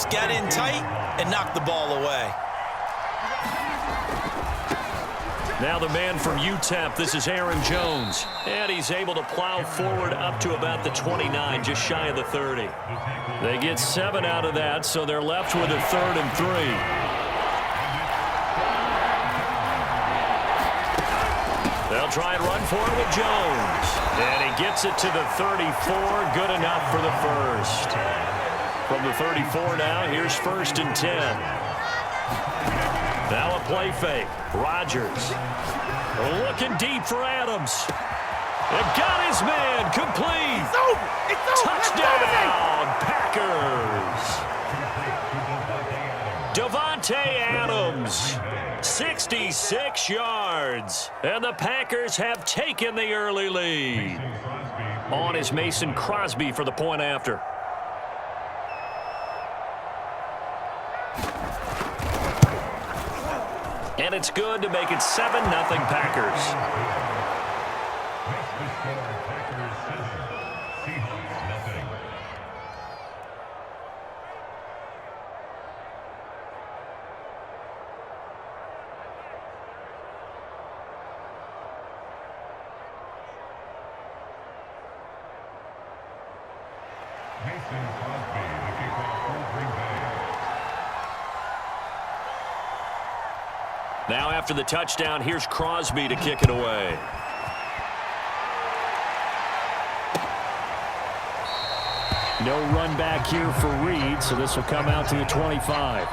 just got in tight and knocked the ball away. Now the man from UTEP, this is Aaron Jones. And he's able to plow forward up to about the 29, just shy of the 30. They get 7 out of that, so they're left with a 3rd and 3. They'll try and run for it with Jones. And he gets it to the 34, good enough for the first. From the 34 now, here's 1st and 10. Now a play fake. Rodgers looking deep for Adams. It got his man. Complete. Touchdown, Packers. Davante Adams, 66 yards. And the Packers have taken the early lead. On is Mason Crosby for the point after. And it's good to make it 7-0 Packers. Now after the touchdown, here's Crosby to kick it away. No run back here for Reed, so this will come out to the 25.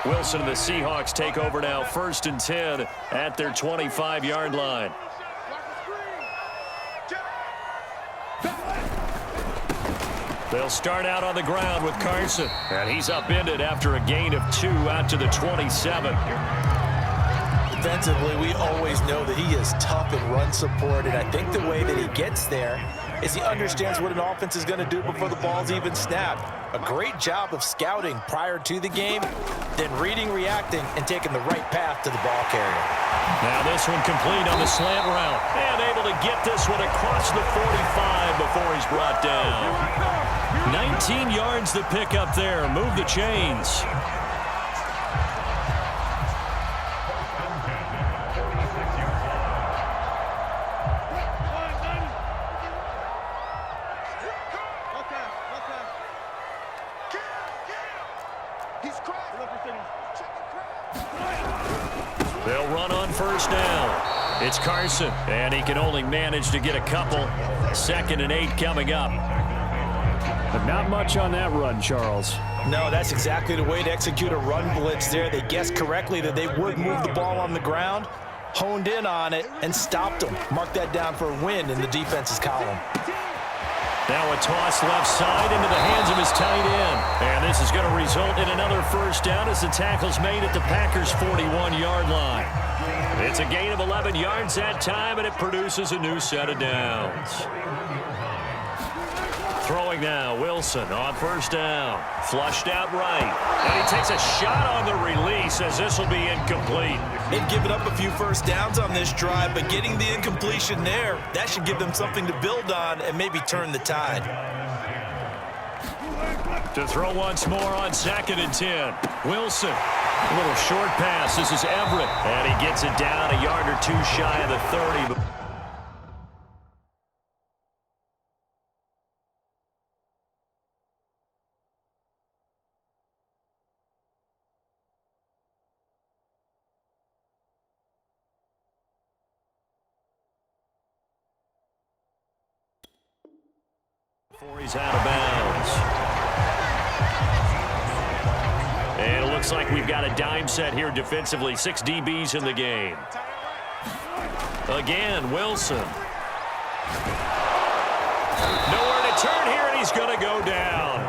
Wilson and the Seahawks take over now, 1st and 10 at their 25-yard line. They'll start out on the ground with Carson. And he's upended after a gain of 2 out to the 27. Defensively, we always know that he is tough in run support, and I think the way that he gets there is he understands what an offense is going to do before the ball's even snapped. A great job of scouting prior to the game, then reading, reacting, and taking the right path to the ball carrier. Now this one complete on the slant route. And able to get this one across the 45 before he's brought down. 19 yards to pick up there. Move the chains. They'll run on 1st down. It's Carson, and he can only manage to get a couple. 2nd and 8 coming up. But not much on that run, Charles. No, that's exactly the way to execute a run blitz there. They guessed correctly that they would move the ball on the ground, honed in on it, and stopped them. Mark that down for a win in the defense's column. Now a toss left side into the hands of his tight end. And this is going to result in another 1st down as the tackle's made at the Packers' 41-yard line. It's a gain of 11 yards that time, and it produces a new set of downs. Throwing now, Wilson on 1st down. Flushed out right. And he takes a shot on the release as this will be incomplete. They've given up a few 1st downs on this drive, but getting the incompletion there, that should give them something to build on and maybe turn the tide. To throw once more on 2nd and 10. Wilson. A little short pass. This is Everett. And he gets it down a yard or 2 shy of the 30. Before he's out of bounds. And it looks like we've got a dime set here defensively. 6 DBs in the game. Again, Wilson. Nowhere to turn here, and he's going to go down.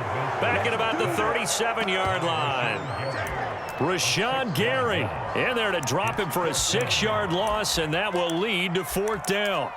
Back at about the 37-yard line. Rashawn Gary in there to drop him for a 6-yard loss, and that will lead to 4th down.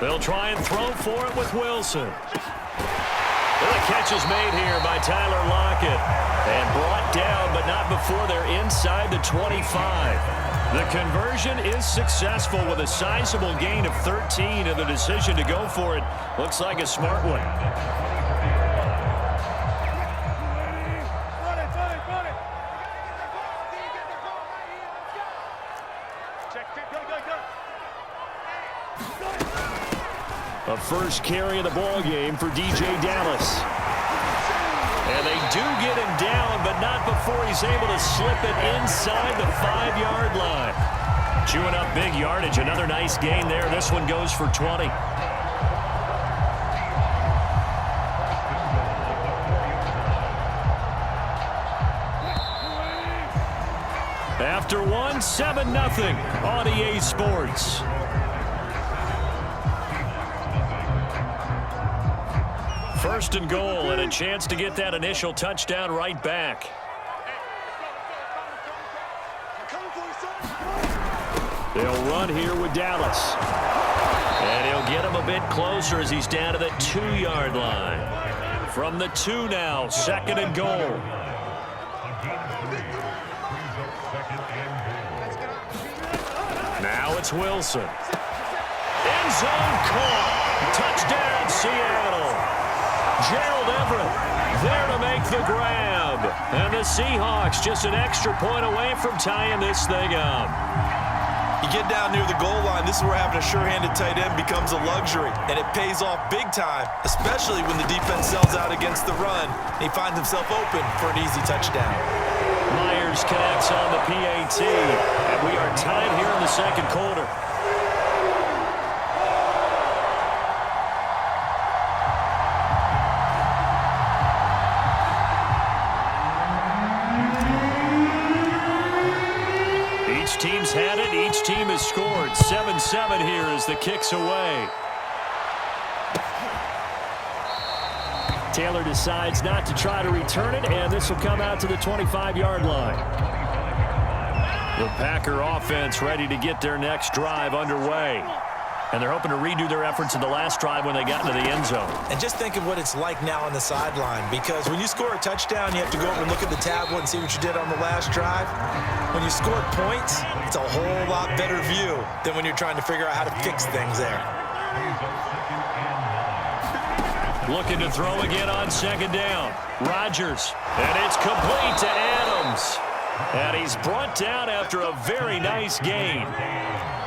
They'll try and throw for it with Wilson. Well, the catch is made here by Tyler Lockett. And brought down, but not before they're inside the 25. The conversion is successful with a sizable gain of 13, and the decision to go for it looks like a smart one. A first carry of the ball game for DJ Dallas. And they do get him down, but not before he's able to slip it inside the 5-yard line. Chewing up big yardage. Another nice gain there. This one goes for 20. After one, 7-0 on EA Sports. First and goal, and a chance to get that initial touchdown right back. They'll run here with Dallas. And he'll get him a bit closer as he's down to the 2-yard line. From the 2 now, second and goal. Now it's Wilson. End zone caught. Touchdown, Seattle. Gerald Everett there to make the grab. And the Seahawks just an extra point away from tying this thing up. You get down near the goal line, this is where having a sure-handed tight end becomes a luxury, and it pays off big time, especially when the defense sells out against the run, and he finds himself open for an easy touchdown. Myers connects on the PAT, and we are tied here in the second quarter. Team's had it. Each team has scored. 7-7 here as the kick's away. Taylor decides not to try to return it, and this will come out to the 25-yard line. The Packer offense ready to get their next drive underway. And they're hoping to redo their efforts in the last drive when they got into the end zone. And just think of what it's like now on the sideline, because when you score a touchdown, you have to go over and look at the tablet and see what you did on the last drive. When you score points, it's a whole lot better view than when you're trying to figure out how to fix things there. Looking to throw again on second down. Rodgers. And it's complete to Adams. And he's brought down after a very nice gain.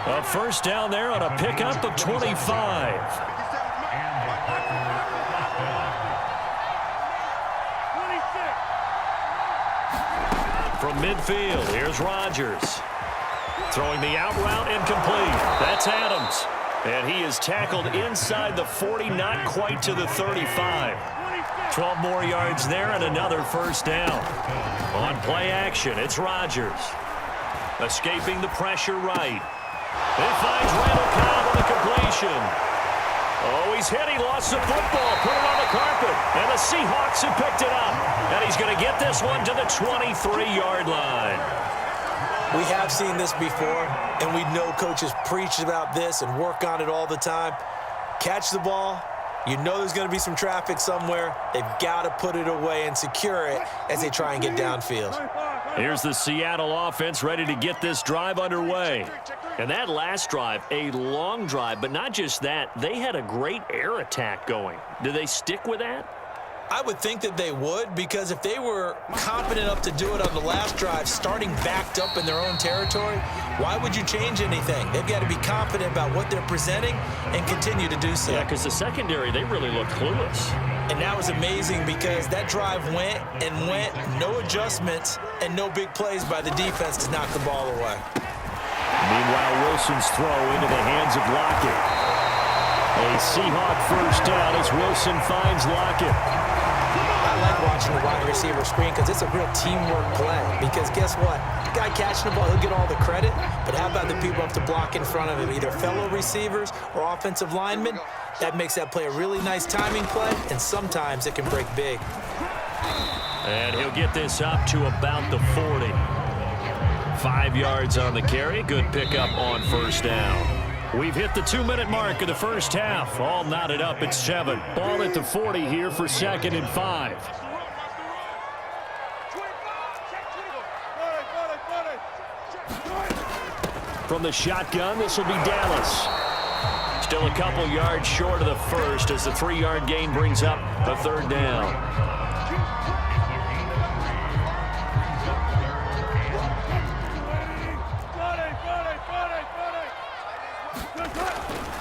A first down there on a pickup of 25. From midfield, here's Rodgers. Throwing the out route incomplete. That's Adams. And he is tackled inside the 40, not quite to the 35. 12 more yards there and another first down. On play action, it's Rodgers. Escaping the pressure right. He finds Randall Cobb on the completion. Oh, he's hit. He lost the football. Put it on the carpet. And the Seahawks have picked it up. And he's going to get this one to the 23-yard line. We have seen this before, and we know coaches preach about this and work on it all the time. Catch the ball. You know there's going to be some traffic somewhere. They've got to put it away and secure it as they try and get downfield. Here's the Seattle offense ready to get this drive underway. And that last drive, a long drive, but not just that. They had a great air attack going. Do they stick with that? I would think that they would, because if they were confident enough to do it on the last drive, starting backed up in their own territory, why would you change anything? They've got to be confident about what they're presenting and continue to do so. Yeah, because the secondary, they really looked clueless. And that was amazing because that drive went and went, no adjustments and no big plays by the defense to knock the ball away. Meanwhile, Wilson's throw into the hands of Lockett. A Seahawk first down as Wilson finds Lockett. I like watching the wide receiver screen because it's a real teamwork play. Because guess what? The guy catching the ball, he'll get all the credit. But how about the people up to block in front of him, either fellow receivers or offensive linemen? That makes that play a really nice timing play, and sometimes it can break big. And he'll get this up to about the 40. 5 yards on the carry. Good pickup on first down. We've hit the 2-minute mark of the first half. All knotted up at 7. Ball at the 40 here for 2nd and 5. From the shotgun, this will be Dallas. Still a couple yards short of the first as the 3-yard gain brings up a 3rd down.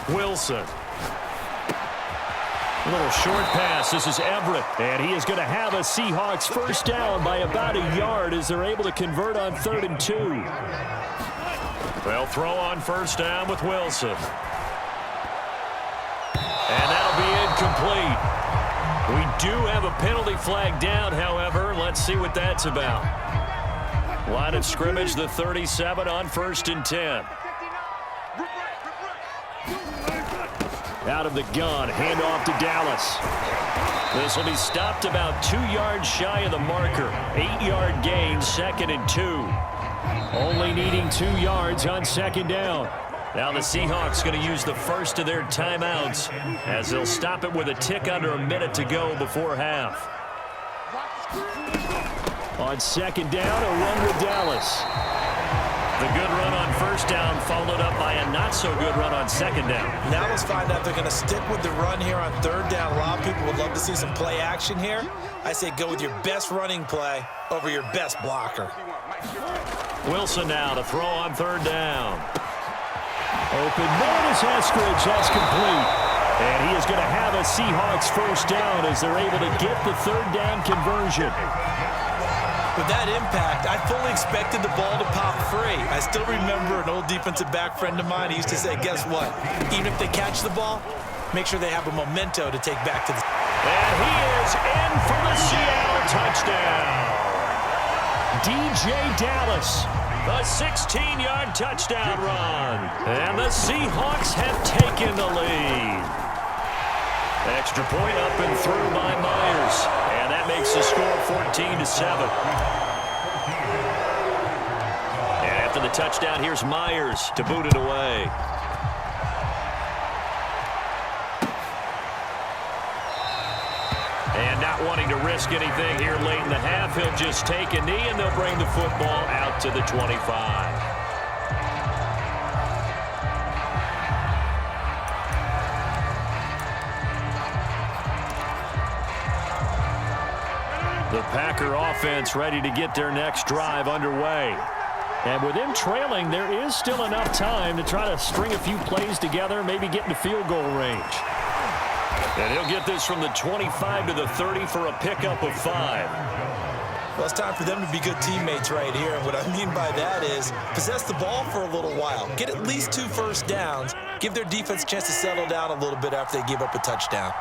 Wilson. A little short pass. This is Everett. And he is going to have a Seahawks first down by about a yard as they're able to convert on 3rd and 2. They'll throw on first down with Wilson. And that'll be incomplete. We do have a penalty flag down, however. Let's see what that's about. Line of scrimmage, the 37 on 1st and 10. Out of the gun, handoff to Dallas. This will be stopped about 2 yards shy of the marker. 8-yard gain, 2nd and 2. Only needing 2 yards on 2nd down. Now the Seahawks going to use the first of their timeouts as they'll stop it with a tick under a minute to go before half. On 2nd down, a run with Dallas. The good run on first down followed up by a not-so-good run on 2nd down. Now let's find out if they're going to stick with the run here on 3rd down. A lot of people would love to see some play action here. I say go with your best running play over your best blocker. Wilson now to throw on 3rd down. Open man is Eskridge. That's complete. And he is going to have a Seahawks first down as they're able to get the 3rd down conversion. With that impact, I fully expected the ball to pop free. I still remember an old defensive back friend of mine. He used to say, guess what? Even if they catch the ball, make sure they have a memento to take back to the... And he is in for the Seattle touchdown. DJ Dallas, the 16-yard touchdown run. And the Seahawks have taken the lead. Extra point up and through by Myers. And that makes the score 14-7. And after the touchdown, here's Myers to boot it away. And not wanting to risk anything here late in the half, he'll just take a knee and they'll bring the football out to the 25. The Packer offense ready to get their next drive underway. And with them trailing, there is still enough time to try to string a few plays together, maybe get into field goal range. And he'll get this from the 25 to the 30 for a pickup of 5. Well, it's time for them to be good teammates right here. And what I mean by that is possess the ball for a little while. Get at least 2 first downs. Give their defense a chance to settle down a little bit after they give up a touchdown.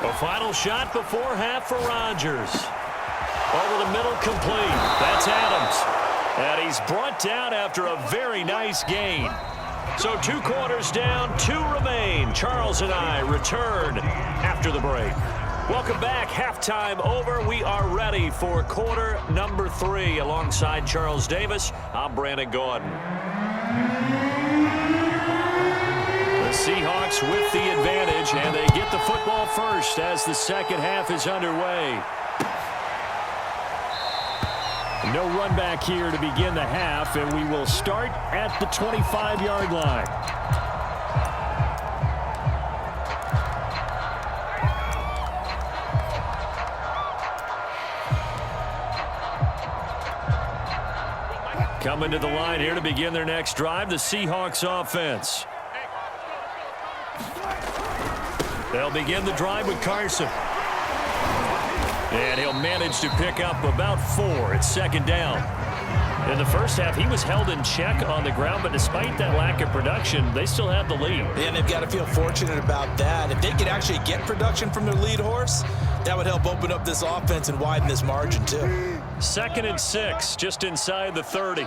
A final shot before half for Rodgers. Over the middle, complete. That's Adams. And he's brought down after a very nice gain. So 2 quarters down, 2 remain. Charles and I return after the break. Welcome back. Halftime over. We are ready for quarter number 3. Alongside Charles Davis, I'm Brandon Gordon. The Seahawks with the advantage, and they get the football first as the second half is underway. No run back here to begin the half, and we will start at the 25-yard line. Coming to the line here to begin their next drive, the Seahawks offense. They'll begin the drive with Carson. And he'll manage to pick up about 4. It's second down. In the first half, he was held in check on the ground, but despite that lack of production, they still have the lead. And they've got to feel fortunate about that. If they could actually get production from their lead horse, that would help open up this offense and widen this margin, too. 2nd and 6, just inside the 30.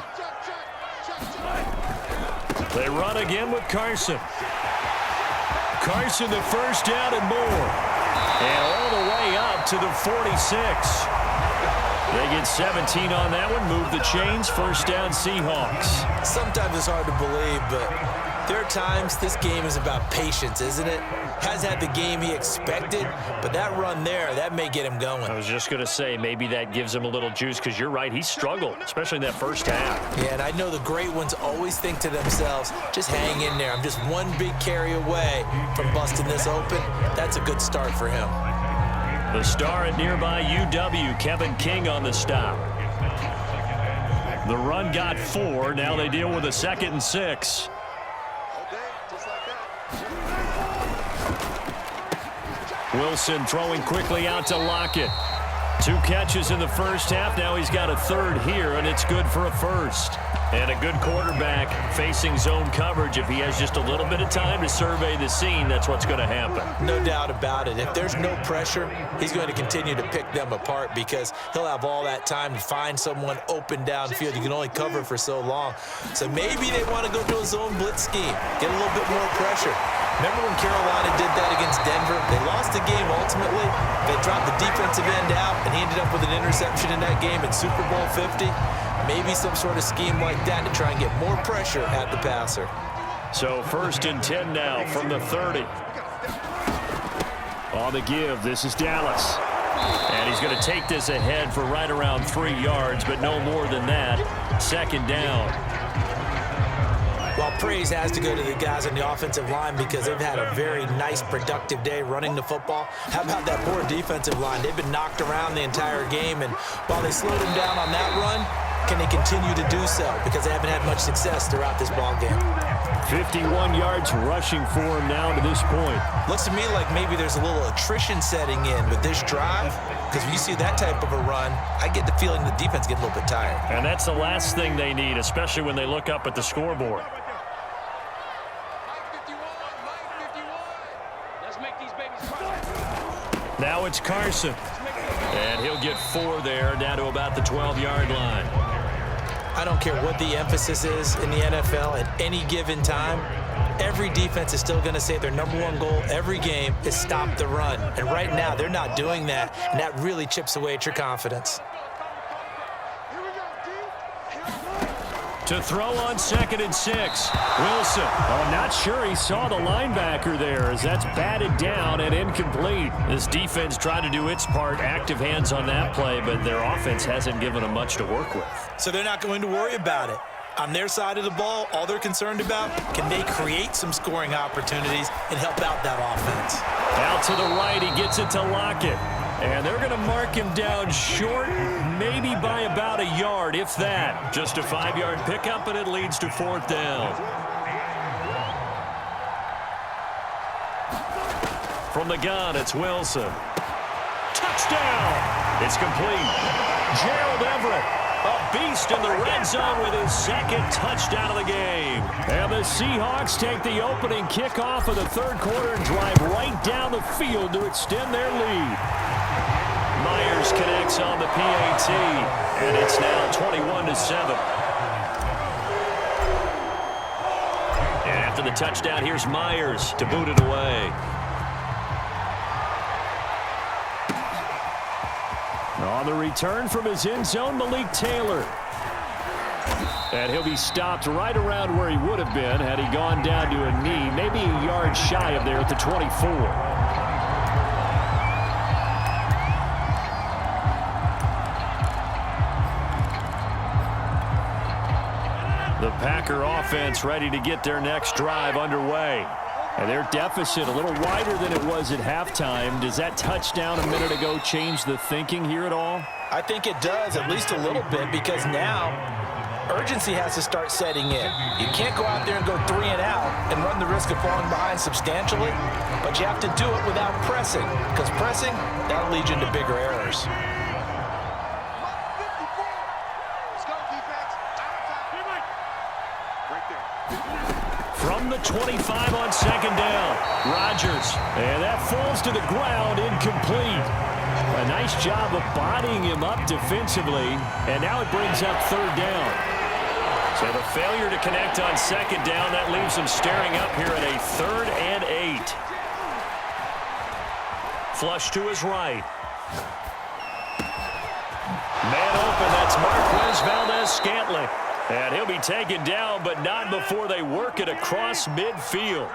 They run again with Carson. Carson, the first down and more. And all the way up to the 46. They get 17 on that one, move the chains, first down Seahawks. Sometimes it's hard to believe, but there are times this game is about patience, isn't it? Has had the game he expected, but that run there, that may get him going. I was just going to say, maybe that gives him a little juice, because you're right, he struggled, especially in that first half. Yeah, and I know the great ones always think to themselves, just hang in there. I'm just one big carry away from busting this open. That's a good start for him. The star at nearby UW, Kevin King on the stop. The run got 4. Now they deal with a 2nd and 6. Wilson throwing quickly out to Lockett. 2 catches in the first half. Now he's got a 3rd here, and it's good for a 1st. And a good quarterback facing zone coverage. If he has just a little bit of time to survey the scene, that's what's going to happen. No doubt about it. If there's no pressure, he's going to continue to pick them apart because he'll have all that time to find someone open downfield. You can only cover for so long. So maybe they want to go to a zone blitz scheme, get a little bit more pressure. Remember when Carolina did that against Denver? They lost the game ultimately. They dropped the defensive end out, and he ended up with an interception in that game in Super Bowl 50. Maybe some sort of scheme like that to try and get more pressure at the passer. So 1st and 10 now from the 30. On the give, this is Dallas. And he's going to take this ahead for right around 3 yards, but no more than that. 2nd down. Well, praise has to go to the guys on the offensive line because they've had a very nice, productive day running the football. How about that poor defensive line? They've been knocked around the entire game, and while they slowed them down on that run, can they continue to do so? Because they haven't had much success throughout this ball game. 51 yards rushing for him now to this point. Looks to me like maybe there's a little attrition setting in with this drive. Because when you see that type of a run, I get the feeling the defense gets a little bit tired. And that's the last thing they need, especially when they look up at the scoreboard. Now it's Carson. And he'll get 4 there, down to about the 12-yard line. I don't care what the emphasis is in the NFL at any given time. Every defense is still going to say their #1 goal every game is stop the run. And right now, they're not doing that, and that really chips away at your confidence. To throw on 2nd and 6. Wilson. Oh, not sure he saw the linebacker there as that's batted down and incomplete. This defense tried to do its part, active hands on that play, but their offense hasn't given them much to work with. So they're not going to worry about it. On their side of the ball, all they're concerned about, can they create some scoring opportunities and help out that offense? Out to the right, he gets it to Lockett. And they're going to mark him down short, maybe by about a yard, if that. Just a 5-yard pickup, and it leads to 4th down. From the gun, it's Wilson. Touchdown! It's complete. Gerald Everett, a beast in the red zone with his 2nd touchdown of the game. And the Seahawks take the opening kickoff of the 3rd quarter and drive right down the field to extend their lead. Myers connects on the PAT, and it's now 21-7. And after the touchdown, here's Myers to boot it away. On the return from his end zone, Malik Taylor. And he'll be stopped right around where he would have been had he gone down to a knee, maybe a yard shy of there at the 24. The Packer offense ready to get their next drive underway. And their deficit a little wider than it was at halftime. Does that touchdown a minute ago change the thinking here at all? I think it does, at least a little bit, because now urgency has to start setting in. You can't go out there and go 3 and out and run the risk of falling behind substantially, but you have to do it without pressing, because pressing, that'll lead you into bigger errors. From the 25 on 2nd down, Rodgers. And that falls to the ground, incomplete. A nice job of bodying him up defensively, and now it brings up 3rd down. So the failure to connect on 2nd down, that leaves him staring up here at a 3rd and 8. Flush to his right. Man Marquez Valdez-Scantling. And he'll be taken down, but not before they work it across midfield.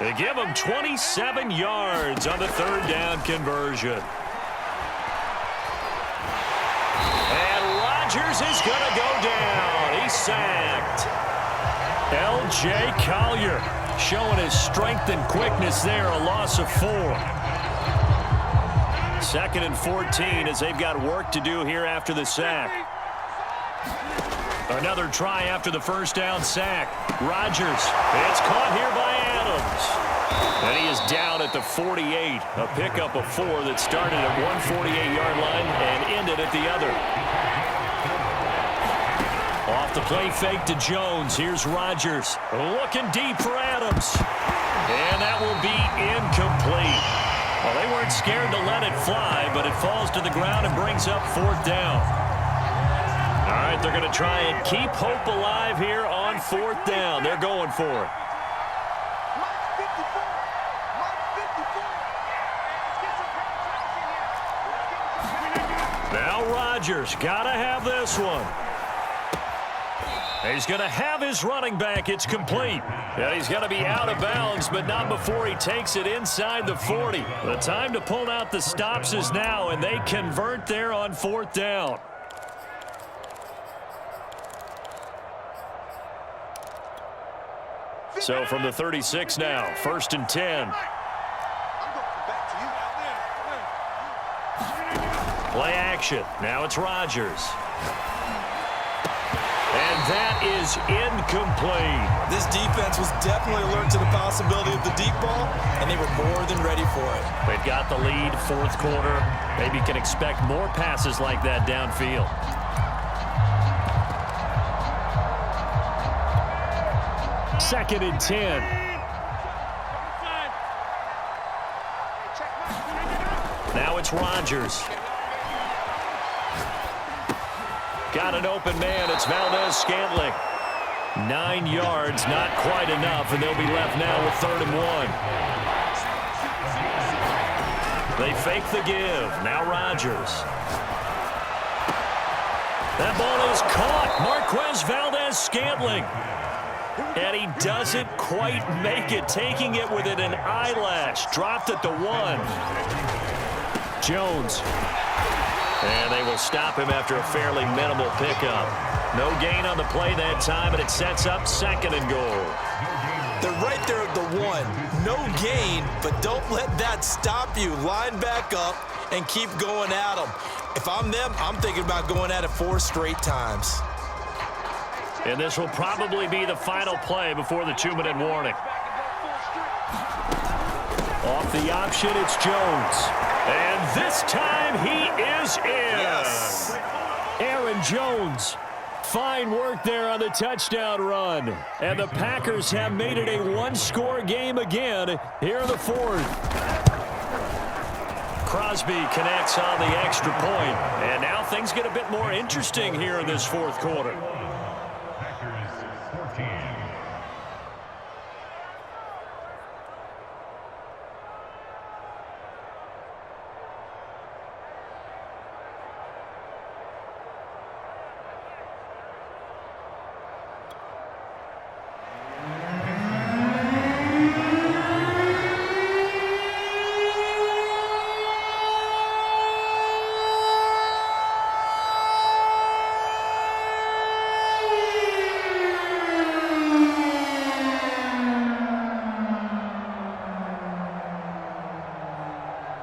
They give him 27 yards on the third down conversion. And Rodgers is going to go down. He's sacked. L.J. Collier showing his strength and quickness there, a loss of 4. 2nd and 14 as they've got work to do here after the sack. Another try after the first down sack. Rodgers, it's caught here by Adams. And he is down at the 48. A pickup of 4 that started at one 48-yard line and ended at the other. Off the play fake to Jones. Here's Rodgers. Looking deep for Adams. And that will be incomplete. Well, they weren't scared to let it fly, but it falls to the ground and brings up 4th down. All right, they're going to try and keep hope alive here on 4th down. They're going for it. Now Rodgers, got to have this one. He's going to have his running back. It's complete. And he's going to be out of bounds, but not before he takes it inside the 40. The time to pull out the stops is now, and they convert there on 4th down. So from the 36 now, 1st and 10. Play action. Now it's Rodgers. And that is incomplete. This defense was definitely alert to the possibility of the deep ball, and they were more than ready for it. They've got the lead, 4th quarter. Maybe can expect more passes like that downfield. Second and 10. Now it's Rodgers. Got an open man. It's Valdez-Scantling. 9 yards, not quite enough, and they'll be left now with 3rd and 1. They fake the give. Now Rodgers. That ball is caught. Marquez Valdez-Scantling. And he doesn't quite make it, taking it within an eyelash. Dropped at the 1. Jones. And they will stop him after a fairly minimal pickup. No gain on the play that time, and it sets up 2nd and goal. They're right there at the 1. No gain, but don't let that stop you. Line back up and keep going at them. If I'm them, I'm thinking about going at it 4 straight times. And this will probably be the final play before the 2-minute warning. Off the option, it's Jones. And this time he is in. Yes. Aaron Jones. Fine work there on the touchdown run. And the Packers have made it a 1-score game again here in the 4th. Crosby connects on the extra point. And now things get a bit more interesting here in this 4th quarter.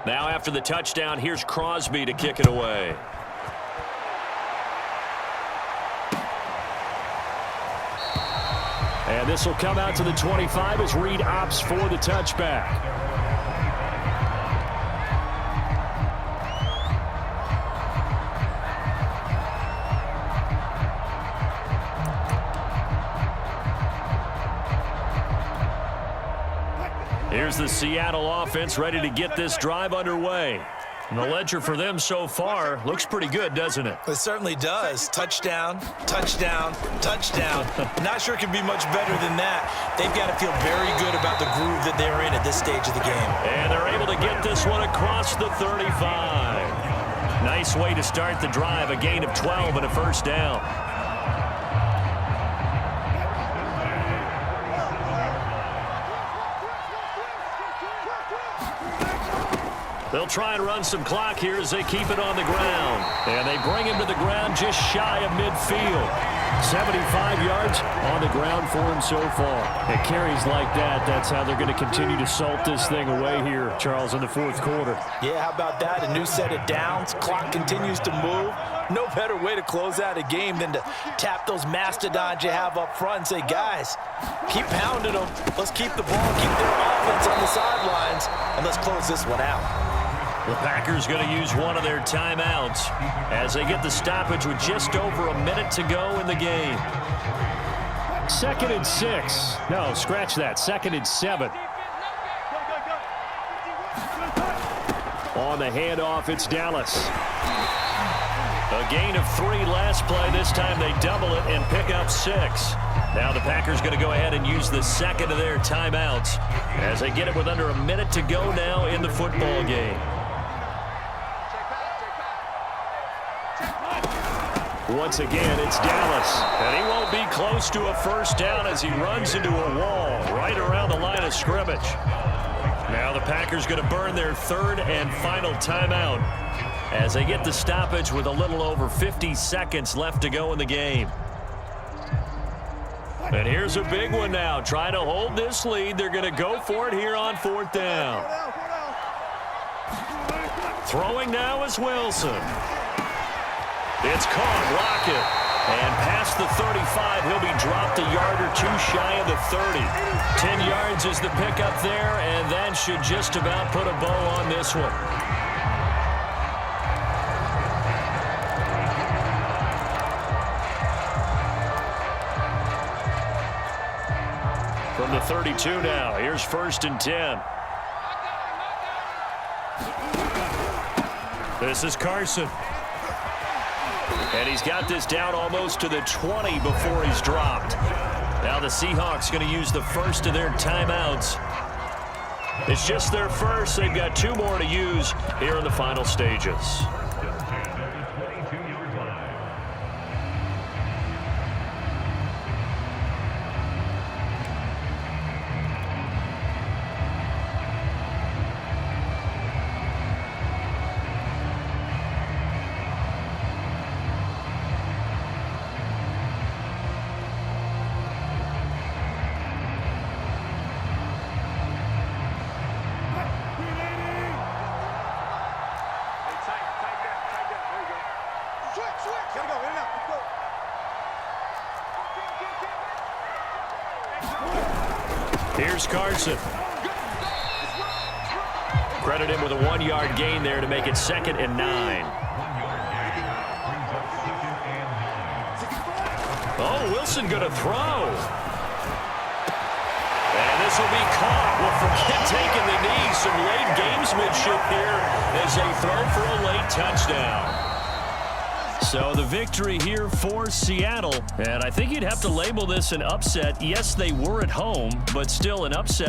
Now after the touchdown, here's Crosby to kick it away. And this will come out to the 25 as Reed opts for the touchback. Here's the Seattle offense ready to get this drive underway. And the ledger for them so far looks pretty good, doesn't it? It certainly does. Touchdown, touchdown, touchdown. Not sure it can be much better than that. They've got to feel very good about the groove that they're in at this stage of the game. And they're able to get this one across the 35. Nice way to start the drive, a gain of 12 and a first down. They'll try and run some clock here as they keep it on the ground. And they bring him to the ground just shy of midfield. 75 yards on the ground for him so far. At carries like that, that's how they're going to continue to salt this thing away here, Charles, in the fourth quarter. Yeah, how about that? A new set of downs. Clock continues to move. No better way to close out a game than to tap those mastodons you have up front and say, guys, keep pounding them. Let's keep the ball, keep their offense on the sidelines, and let's close this one out. The Packers going to use one of their timeouts as they get the stoppage with just over a minute to go in the game. 2nd and 6. No, scratch that. 2nd and 7. On the handoff, it's Dallas. A gain of 3 last play. This time they double it and pick up 6. Now the Packers going to go ahead and use the second of their timeouts as they get it with under a minute to go now in the football game. Once again, it's Dallas. And he won't be close to a first down as he runs into a wall right around the line of scrimmage. Now the Packers going to burn their 3rd and final timeout as they get the stoppage with a little over 50 seconds left to go in the game. And here's a big one now. Trying to hold this lead. They're going to go for it here on 4th down. Throwing now is Wilson. It's caught, Lockett. And past the 35, he'll be dropped a yard or 2 shy of the 30. 10 yards is the pickup there, and that should just about put a bow on this one. From the 32 now, here's 1st and 10. This is Carson. And he's got this down almost to the 20 before he's dropped. Now the Seahawks going to use the first of their timeouts. It's just their first. They've got 2 more to use here in the final stages. Here's Carson. Credit him with a 1-yard gain there to make it 2nd and 9. Oh, Wilson going to throw. And this will be caught. Well, forget taking the knee. Some late gamesmanship here as they throw for a late touchdown. So the victory here for Seattle, and I think you'd have to label this an upset. Yes, they were at home, but still an upset.